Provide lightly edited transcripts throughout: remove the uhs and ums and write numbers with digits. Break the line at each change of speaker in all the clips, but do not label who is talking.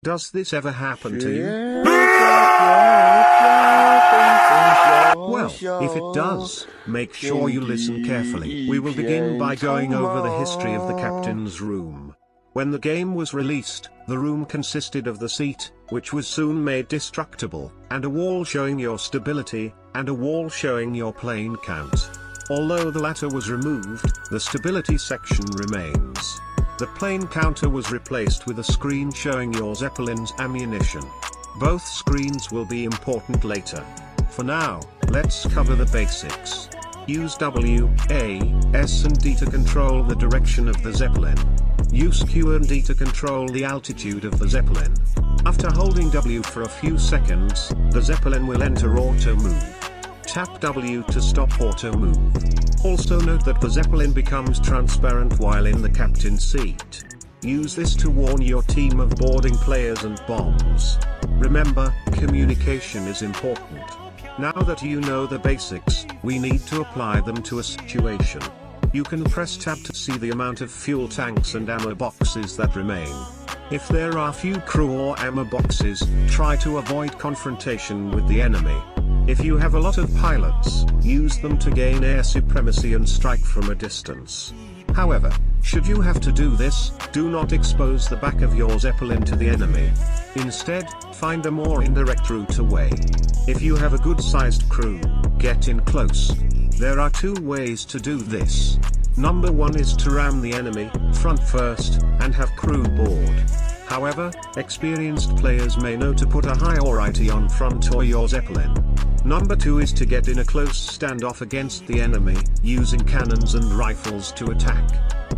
Does this ever happen to you? Well, if it does, make sure you listen carefully. We will begin by going over the history of the captain's room. When the game was released, the room consisted of the seat, which was soon made destructible, and a wall showing your stability, and a wall showing your plane count. Although the latter was removed, the stability section remains. The plane counter was replaced with a screen showing your Zeppelin's ammunition. Both screens will be important later. For now, let's cover the basics. Use W, A, S and D to control the direction of the Zeppelin. Use Q and D to control the altitude of the Zeppelin. After holding W for a few seconds, the Zeppelin will enter auto move. Tap W to stop auto move. Also note that the Zeppelin becomes transparent while in the captain's seat. Use this to warn your team of boarding players and bombs. Remember, communication is important. Now that you know the basics, we need to apply them to a situation. You can press tab to see the amount of fuel tanks and ammo boxes that remain. If there are few crew or ammo boxes, try to avoid confrontation with the enemy. If you have a lot of pilots, use them to gain air supremacy and strike from a distance. However, should you have to do this, do not expose the back of your Zeppelin to the enemy. Instead, find a more indirect route away. If you have a good-sized crew, get in close. There are two ways to do this. Number one is to ram the enemy, front first, and have crew board. However, experienced players may know to put a priority on front or your Zeppelin. Number two is to get in a close standoff against the enemy, using cannons and rifles to attack.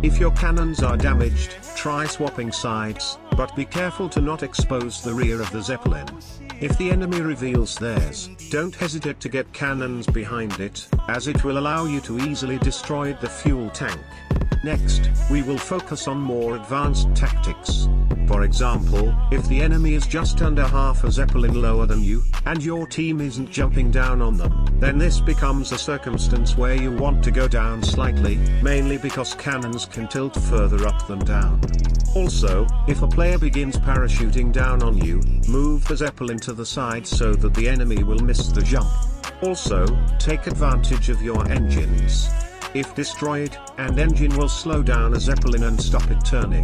If your cannons are damaged, try swapping sides, but be careful to not expose the rear of the Zeppelin. If the enemy reveals theirs, don't hesitate to get cannons behind it, as it will allow you to easily destroy the fuel tank. Next, we will focus on more advanced tactics. For example, if the enemy is just under half a Zeppelin lower than you, and your team isn't jumping down on them, then this becomes a circumstance where you want to go down slightly, mainly because cannons can tilt further up than down. Also, if a player begins parachuting down on you, move the Zeppelin to the side so that the enemy will miss the jump. Also, take advantage of your engines. If destroyed, an engine will slow down a Zeppelin and stop it turning.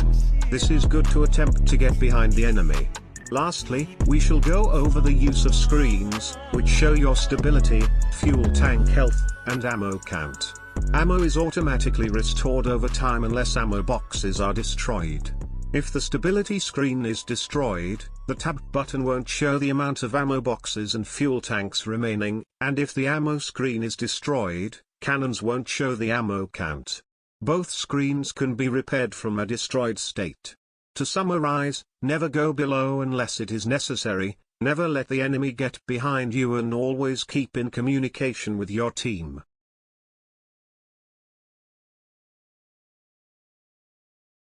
This is good to attempt to get behind the enemy. Lastly, we shall go over the use of screens, which show your stability, fuel tank health, and ammo count. Ammo is automatically restored over time unless ammo boxes are destroyed. If the stability screen is destroyed, the tab button won't show the amount of ammo boxes and fuel tanks remaining, and if the ammo screen is destroyed, cannons won't show the ammo count. Both screens can be repaired from a destroyed state. To summarize, never go below unless it is necessary, never let the enemy get behind you and always keep in communication with your team.